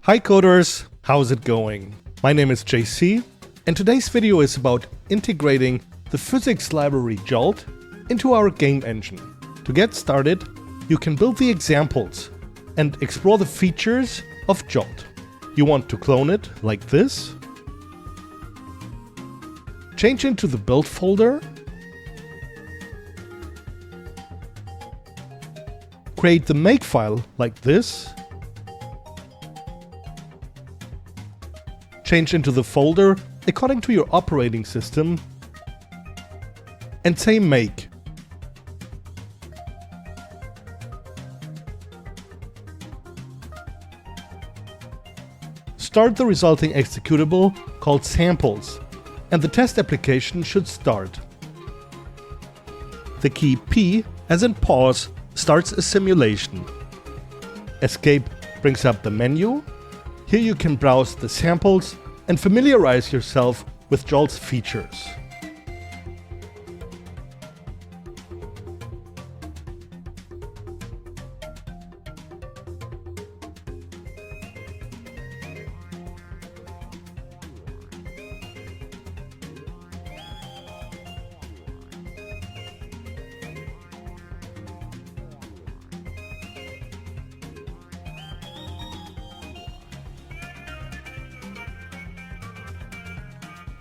Hi coders, how's it going? My name is JC, and today's video is about integrating the physics library Jolt into our game engine. To get started, you can build the examples and explore the features of Jolt. You want to clone it like this, change into the build folder, create the makefile like this, change into the folder according to your operating system, and say make. Start the resulting executable called samples, and the test application should start. The key P, as in pause, starts a simulation. Escape brings up the menu. Here you can browse the samples and familiarize yourself with Jolt's features.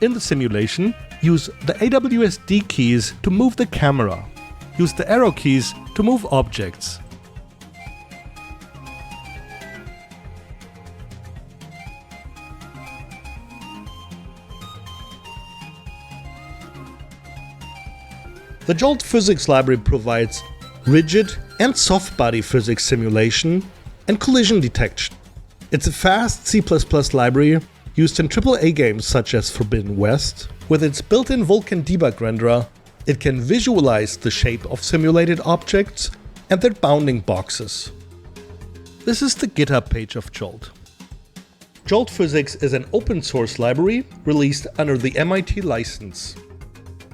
In the simulation, use the AWSD keys to move the camera. Use the arrow keys to move objects. The Jolt physics library provides rigid and soft body physics simulation and collision detection. It's a fast C++ library used in AAA games such as Forbidden West. With its built-in Vulkan Debug Renderer, it can visualize the shape of simulated objects and their bounding boxes. This is the GitHub page of Jolt. Jolt Physics is an open source library released under the MIT license.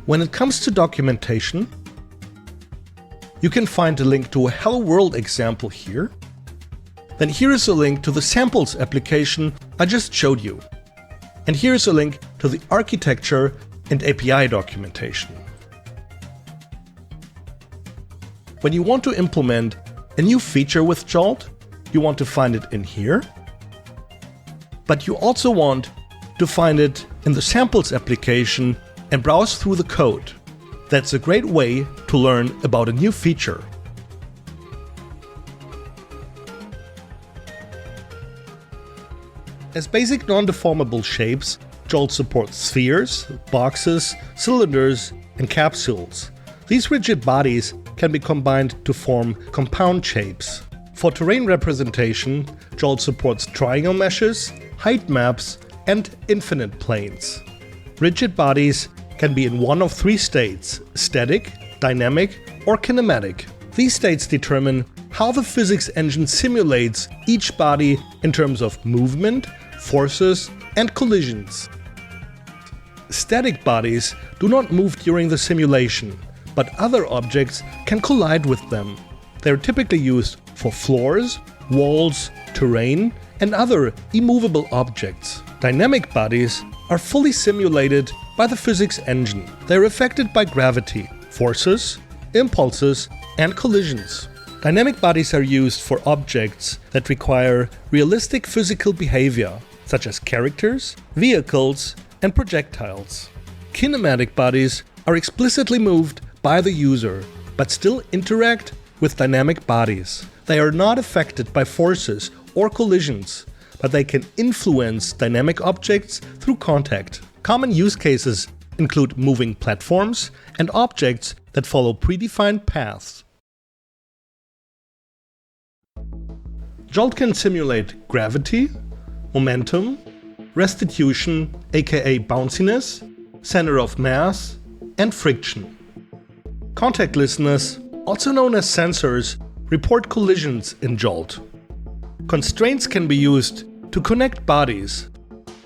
When it comes to documentation, you can find a link to a Hello World example here. Then here is a link to the samples application I just showed you. And here is a link to the architecture and API documentation. When you want to implement a new feature with Jolt, you want to find it in here. But you also want to find it in the samples application and browse through the code. That's a great way to learn about a new feature. As basic non-deformable shapes, Jolt supports spheres, boxes, cylinders, and capsules. These rigid bodies can be combined to form compound shapes. For terrain representation, Jolt supports triangle meshes, height maps, and infinite planes. Rigid bodies can be in one of three states: static, dynamic, or kinematic. These states determine how the physics engine simulates each body in terms of movement, forces, and collisions. Static bodies do not move during the simulation, but other objects can collide with them. They are typically used for floors, walls, terrain, and other immovable objects. Dynamic bodies are fully simulated by the physics engine. They are affected by gravity, forces, impulses, and collisions. Dynamic bodies are used for objects that require realistic physical behavior, such as characters, vehicles, and projectiles. Kinematic bodies are explicitly moved by the user, but still interact with dynamic bodies. They are not affected by forces or collisions, but they can influence dynamic objects through contact. Common use cases include moving platforms and objects that follow predefined paths. Jolt can simulate gravity, momentum, restitution, aka bounciness, center of mass, and friction. Contact listeners, also known as sensors, report collisions in Jolt. Constraints can be used to connect bodies,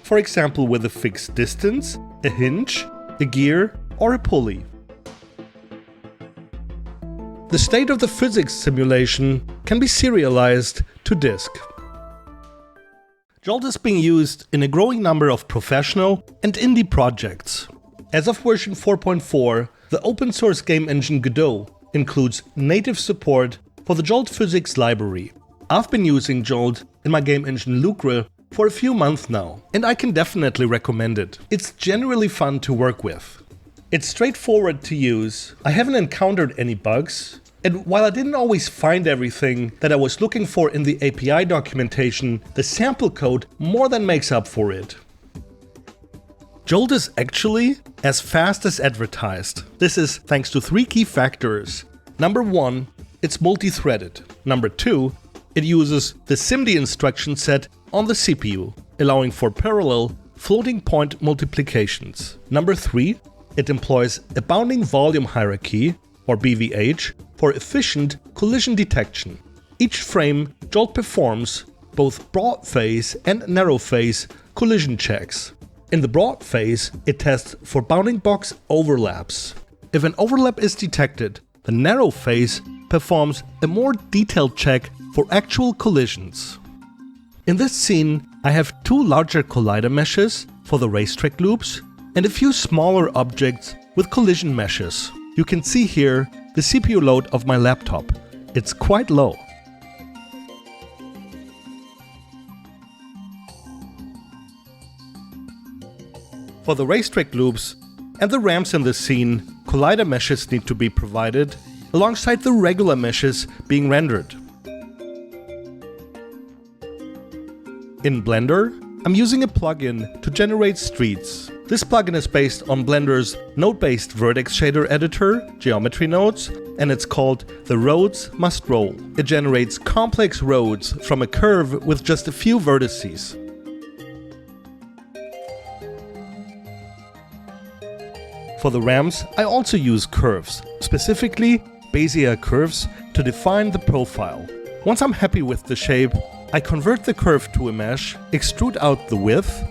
for example with a fixed distance, a hinge, a gear, or a pulley. The state of the physics simulation can be serialized to disk. Jolt is being used in a growing number of professional and indie projects. As of version 4.4, the open source game engine Godot includes native support for the Jolt physics library. I've been using Jolt in my game engine Lucre for a few months now, and I can definitely recommend it. It's generally fun to work with. It's straightforward to use, I haven't encountered any bugs, and while I didn't always find everything that I was looking for in the API documentation, the sample code more than makes up for it. Jolt is actually as fast as advertised. This is thanks to 3 key factors. Number 1, it's multi-threaded. Number 2, it uses the SIMD instruction set on the CPU, allowing for parallel floating point multiplications. Number 3, it employs a bounding volume hierarchy, or BVH, for efficient collision detection. Each frame, Jolt performs both broad phase and narrow phase collision checks. In the broad phase, it tests for bounding box overlaps. If an overlap is detected, the narrow phase performs a more detailed check for actual collisions. In this scene, I have 2 larger collider meshes for the racetrack loops and a few smaller objects with collision meshes. You can see here the CPU load of my laptop. It's quite low. For the racetrack loops and the ramps in this scene, collider meshes need to be provided alongside the regular meshes being rendered. In Blender, I'm using a plugin to generate streets. This plugin is based on Blender's node-based vertex shader editor, Geometry Nodes, and it's called The Roads Must Roll. It generates complex roads from a curve with just a few vertices. For the ramps, I also use curves, specifically Bezier curves, to define the profile. Once I'm happy with the shape, I convert the curve to a mesh, extrude out the width,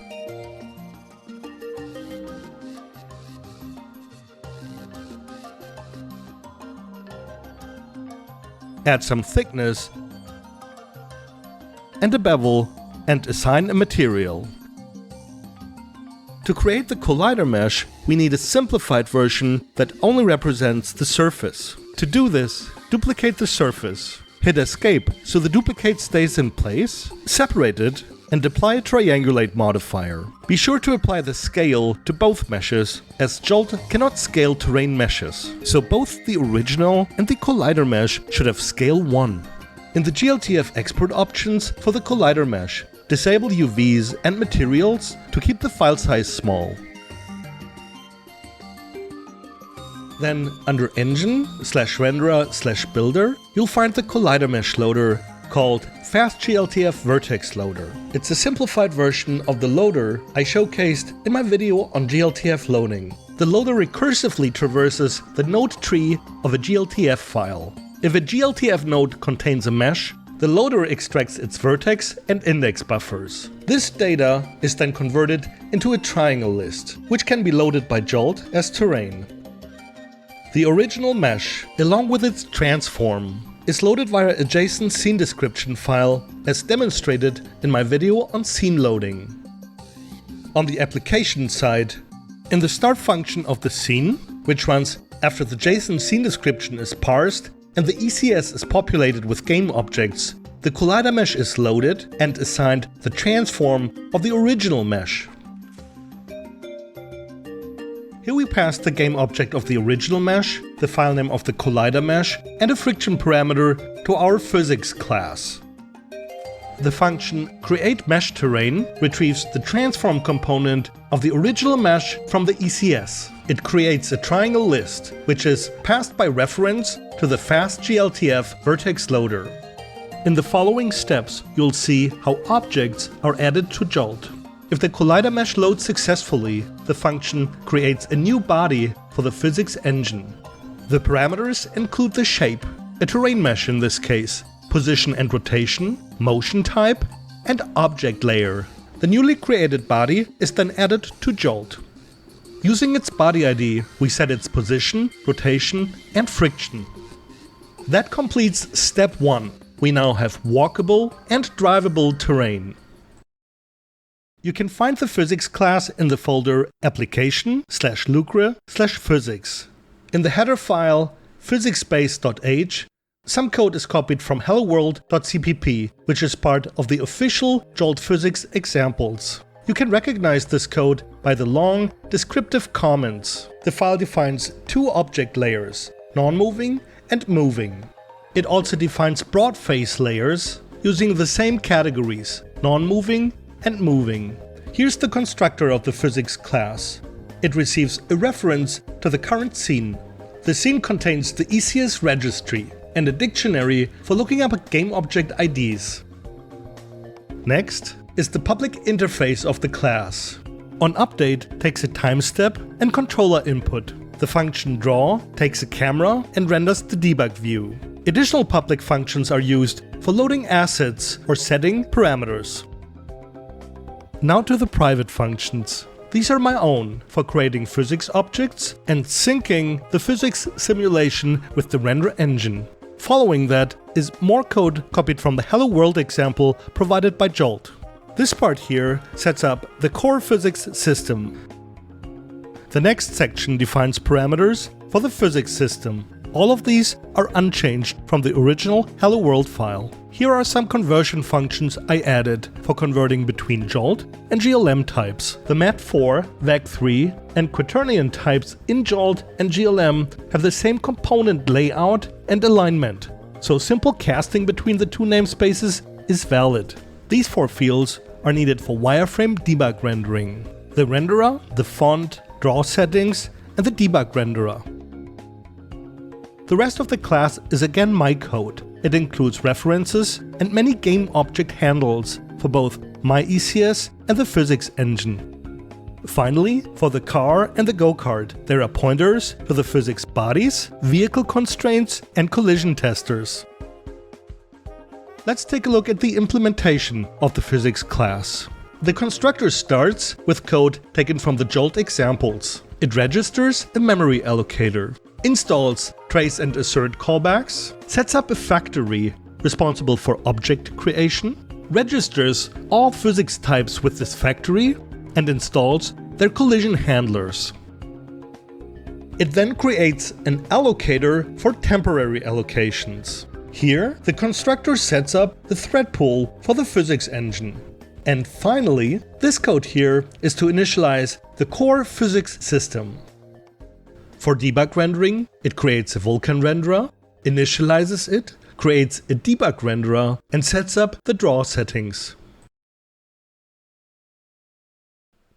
add some thickness and a bevel, and assign a material. To create the collider mesh, we need a simplified version that only represents the surface. To do this, duplicate the surface, hit Escape so the duplicate stays in place, separate it, and apply a triangulate modifier. Be sure to apply the scale to both meshes, as Jolt cannot scale terrain meshes, so both the original and the collider mesh should have scale 1. In the GLTF export options for the collider mesh, disable UVs and materials to keep the file size small. Then under Engine/Renderer/Builder, you'll find the collider mesh loader called FastGLTF Vertex Loader. It's a simplified version of the loader I showcased in my video on GLTF loading. The loader recursively traverses the node tree of a GLTF file. If a GLTF node contains a mesh, the loader extracts its vertex and index buffers. This data is then converted into a triangle list, which can be loaded by Jolt as terrain. The original mesh, along with its transform, is loaded via a JSON scene description file as demonstrated in my video on scene loading. On the application side, in the start function of the scene, which runs after the JSON scene description is parsed and the ECS is populated with game objects, the collider mesh is loaded and assigned the transform of the original mesh. Here we pass the game object of the original mesh, the file name of the collider mesh, and a friction parameter to our physics class. The function createMeshTerrain retrieves the transform component of the original mesh from the ECS. It creates a triangle list, which is passed by reference to the FastGLTF Vertex Loader. In the following steps, you'll see how objects are added to Jolt. If the collider mesh loads successfully, the function creates a new body for the physics engine. The parameters include the shape, a terrain mesh in this case, position and rotation, motion type, and object layer. The newly created body is then added to Jolt. Using its body ID, we set its position, rotation, and friction. That completes step 1. We now have walkable and drivable terrain. You can find the physics class in the folder application/lucre/physics. In the header file physicsbase.h, some code is copied from helloworld.cpp, which is part of the official Jolt physics examples. You can recognize this code by the long, descriptive comments. The file defines two object layers, non-moving and moving. It also defines broad face layers using the same categories, non-moving and moving. Here's the constructor of the physics class. It receives a reference to the current scene. The scene contains the ECS registry and a dictionary for looking up game object IDs. Next is the public interface of the class. OnUpdate takes a time step and controller input. The function draw takes a camera and renders the debug view. Additional public functions are used for loading assets or setting parameters. Now to the private functions. These are my own for creating physics objects and syncing the physics simulation with the render engine. Following that is more code copied from the Hello World example provided by Jolt. This part here sets up the core physics system. The next section defines parameters for the physics system. All of these are unchanged from the original Hello World file. Here are some conversion functions I added for converting between Jolt and GLM types. The Mat4, Vec3 and Quaternion types in Jolt and GLM have the same component layout and alignment, so simple casting between the two namespaces is valid. These four fields are needed for wireframe debug rendering: the renderer, the font, draw settings, and the debug renderer. The rest of the class is again my code. It includes references and many game object handles for both my ECS and the physics engine. Finally, for the car and the go-kart, there are pointers to the physics bodies, vehicle constraints, and collision testers. Let's take a look at the implementation of the physics class. The constructor starts with code taken from the Jolt examples. It registers a memory allocator, installs trace and assert callbacks, sets up a factory responsible for object creation, registers all physics types with this factory, and installs their collision handlers. It then creates an allocator for temporary allocations. Here, the constructor sets up the thread pool for the physics engine. And finally, this code here is to initialize the core physics system. For debug rendering, it creates a Vulkan renderer, initializes it, creates a debug renderer, and sets up the draw settings.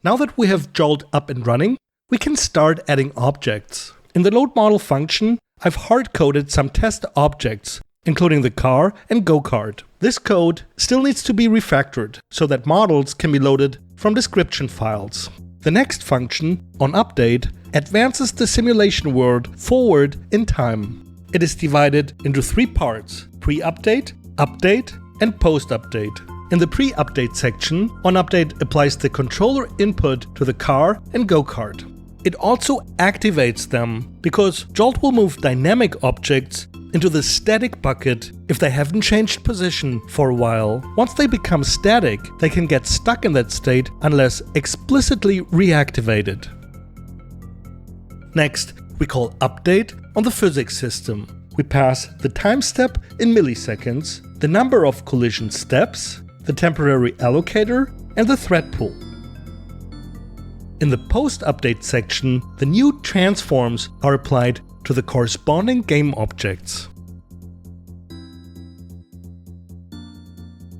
Now that we have Jolt up and running, we can start adding objects. In the load model function, I've hard-coded some test objects, including the car and go-kart. This code still needs to be refactored so that models can be loaded from description files. The next function, onUpdate, advances the simulation world forward in time. It is divided into three parts: pre-update, update, and post-update. In the pre-update section, onUpdate applies the controller input to the car and go-kart. It also activates them because Jolt will move dynamic objects into the static bucket if they haven't changed position for a while. Once they become static, they can get stuck in that state unless explicitly reactivated. Next, we call update on the physics system. We pass the time step in milliseconds, the number of collision steps, the temporary allocator, and the thread pool. In the post-update section, the new transforms are applied to the corresponding game objects.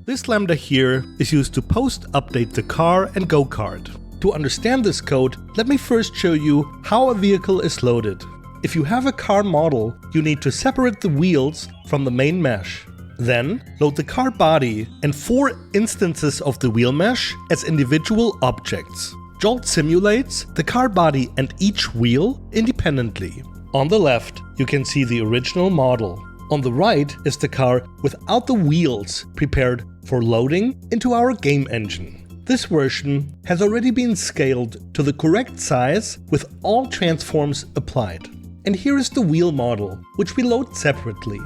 This lambda here is used to post-update the car and go-kart. To understand this code, let me first show you how a vehicle is loaded. If you have a car model, you need to separate the wheels from the main mesh. Then, load the car body and 4 instances of the wheel mesh as individual objects. Jolt simulates the car body and each wheel independently. On the left, you can see the original model. On the right is the car without the wheels prepared for loading into our game engine. This version has already been scaled to the correct size with all transforms applied. And here is the wheel model, which we load separately.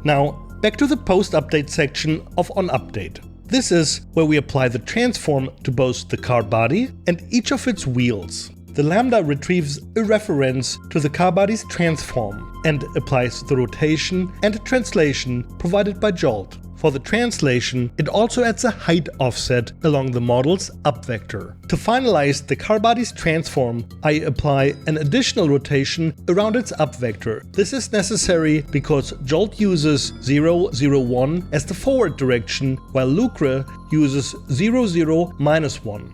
Now, back to the post-update section of onUpdate. This is where we apply the transform to both the car body and each of its wheels. The lambda retrieves a reference to the car body's transform and applies the rotation and translation provided by Jolt. For the translation, it also adds a height offset along the model's up vector. To finalize the car body's transform, I apply an additional rotation around its up vector. This is necessary because Jolt uses 0, 0, 1 as the forward direction, while Lucre uses 0, 0, -1.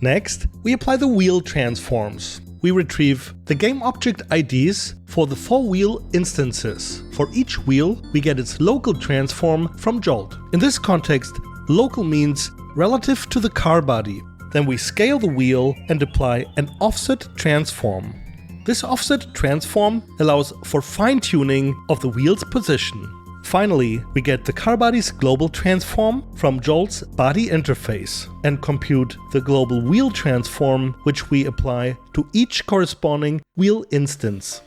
Next, we apply the wheel transforms. We retrieve the game object IDs for the 4 wheel instances. For each wheel, we get its local transform from Jolt. In this context, local means relative to the car body. Then we scale the wheel and apply an offset transform. This offset transform allows for fine-tuning of the wheel's position. Finally, we get the car body's global transform from Jolt's body interface and compute the global wheel transform, which we apply to each corresponding wheel instance.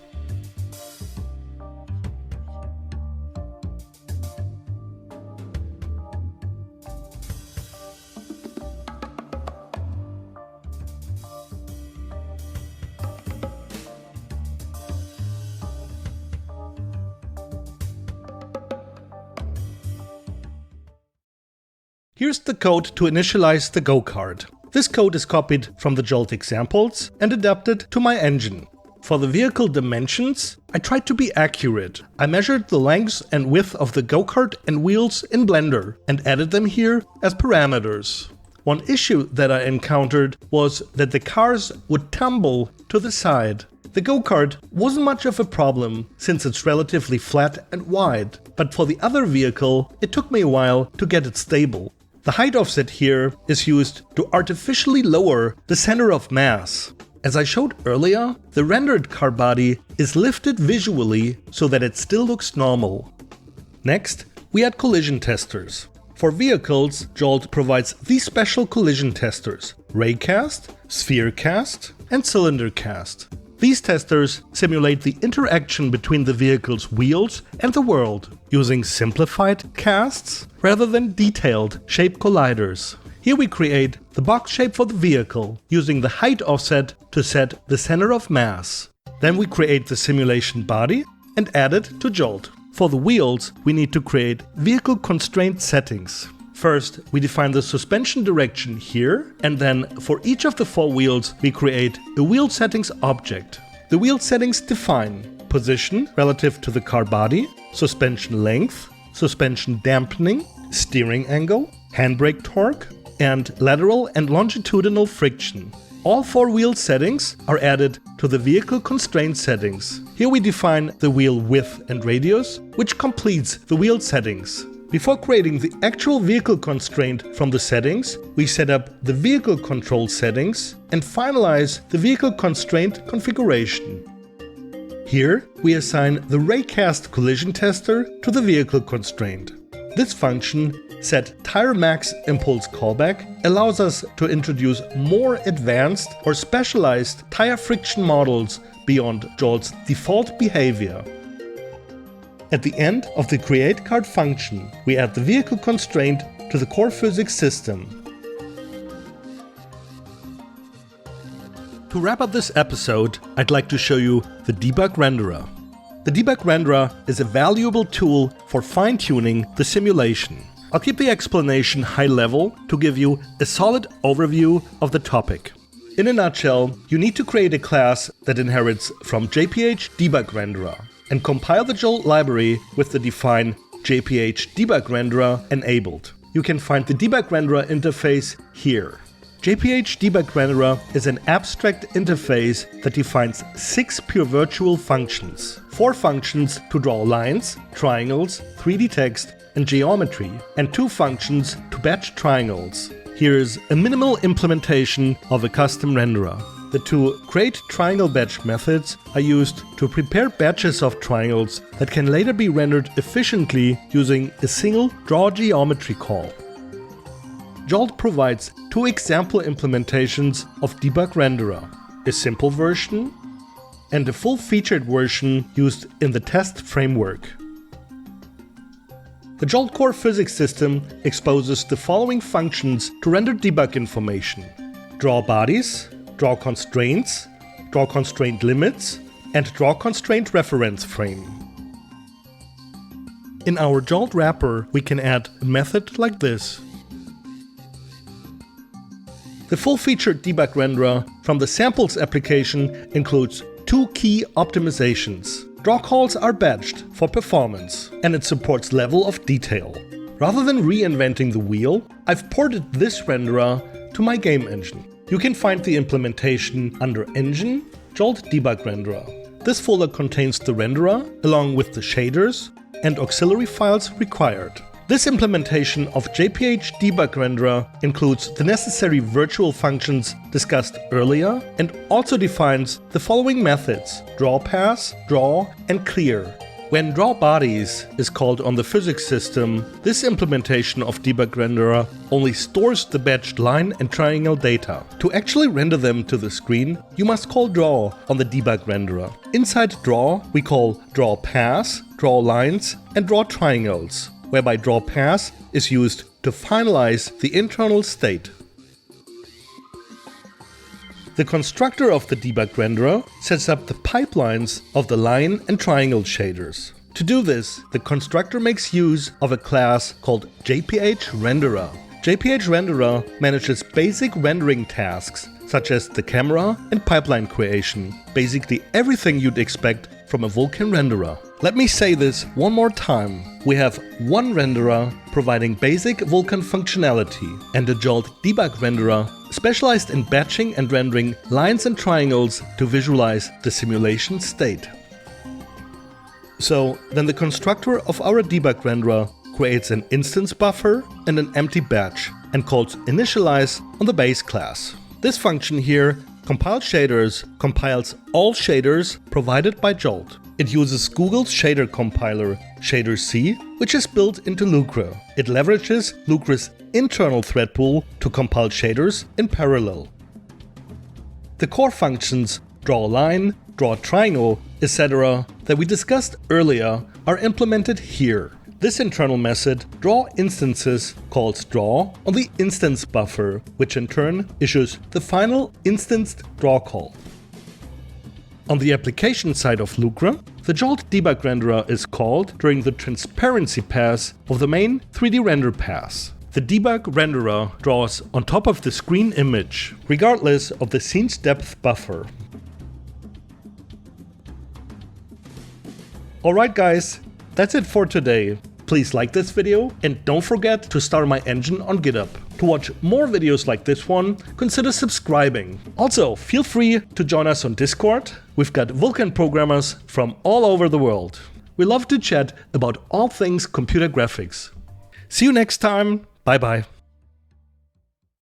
Here's the code to initialize the go-kart. This code is copied from the Jolt examples and adapted to my engine. For the vehicle dimensions, I tried to be accurate. I measured the length and width of the go-kart and wheels in Blender and added them here as parameters. One issue that I encountered was that the cars would tumble to the side. The go-kart wasn't much of a problem since it's relatively flat and wide, but for the other vehicle, it took me a while to get it stable. The height offset here is used to artificially lower the center of mass. As I showed earlier, the rendered car body is lifted visually so that it still looks normal. Next, we add collision testers. For vehicles, Jolt provides these special collision testers: raycast, spherecast, and cylindercast. These testers simulate the interaction between the vehicle's wheels and the world, using simplified casts rather than detailed shape colliders. Here we create the box shape for the vehicle, using the height offset to set the center of mass. Then we create the simulation body and add it to Jolt. For the wheels, we need to create vehicle constraint settings. First, we define the suspension direction here, and then for each of the 4 wheels, we create a wheel settings object. The wheel settings define position relative to the car body, suspension length, suspension dampening, steering angle, handbrake torque, and lateral and longitudinal friction. All 4 wheel settings are added to the vehicle constraint settings. Here we define the wheel width and radius, which completes the wheel settings. Before creating the actual vehicle constraint from the settings, we set up the vehicle control settings and finalize the vehicle constraint configuration. Here, we assign the raycast collision tester to the vehicle constraint. This function, set tire max impulse callback, allows us to introduce more advanced or specialized tire friction models beyond Jolt's default behavior. At the end of the createCard function, we add the vehicle constraint to the core physics system. To wrap up this episode, I'd like to show you the Debug Renderer. The Debug Renderer is a valuable tool for fine-tuning the simulation. I'll keep the explanation high level to give you a solid overview of the topic. In a nutshell, you need to create a class that inherits from JPH Debug Renderer and compile the Jolt library with the define JPH Debug Renderer enabled. You can find the Debug Renderer interface here. JPH Debug Renderer is an abstract interface that defines 6 pure virtual functions. 4 functions to draw lines, triangles, 3D text, and geometry, and 2 functions to batch triangles. Here is a minimal implementation of a custom renderer. The 2 create triangle batch methods are used to prepare batches of triangles that can later be rendered efficiently using a single draw geometry call. Jolt provides 2 example implementations of Debug Renderer, a simple version and a full-featured version used in the test framework. The Jolt core physics system exposes the following functions to render debug information: draw bodies, draw constraints, draw constraint limits, and draw constraint reference frame. In our Jolt wrapper, we can add a method like this. The full-featured debug renderer from the samples application includes two key optimizations. Draw calls are batched for performance, and it supports level of detail. Rather than reinventing the wheel, I've ported this renderer to my game engine. You can find the implementation under Engine, Jolt Debug Renderer. This folder contains the renderer along with the shaders and auxiliary files required. This implementation of JPH Debug Renderer includes the necessary virtual functions discussed earlier and also defines the following methods: draw pass, draw, and clear. When draw bodies is called on the physics system, this implementation of Debug Renderer only stores the batched line and triangle data. To actually render them to the screen, you must call draw on the Debug Renderer. Inside draw, we call draw pass, draw lines, and draw triangles, whereby draw pass is used to finalize the internal state. The constructor of the debug renderer sets up the pipelines of the line and triangle shaders. To do this, the constructor makes use of a class called JPH Renderer. JPH Renderer manages basic rendering tasks such as the camera and pipeline creation, basically everything you'd expect from a Vulkan renderer. Let me say this one more time. We have one renderer providing basic Vulkan functionality and a Jolt Debug Renderer specialized in batching and rendering lines and triangles to visualize the simulation state. So then the constructor of our Debug Renderer creates an instance buffer and an empty batch and calls initialize on the base class. This function here, compile shaders, compiles all shaders provided by Jolt. It uses Google's shader compiler, ShaderC, which is built into Lucre. It leverages Lucre's internal thread pool to compile shaders in parallel. The core functions draw line, draw triangle, etc. that we discussed earlier are implemented here. This internal method, draw instances, calls draw on the instance buffer, which in turn issues the final instanced draw call. On the application side of Lucre, the Jolt Debug Renderer is called during the transparency pass of the main 3D render pass. The Debug Renderer draws on top of the screen image, regardless of the scene's depth buffer. Alright guys, that's it for today. Please like this video and don't forget to start my engine on GitHub. To watch more videos like this one, consider subscribing. Also, feel free to join us on Discord. We've got Vulkan programmers from all over the world. We love to chat about all things computer graphics. See you next time. Bye bye.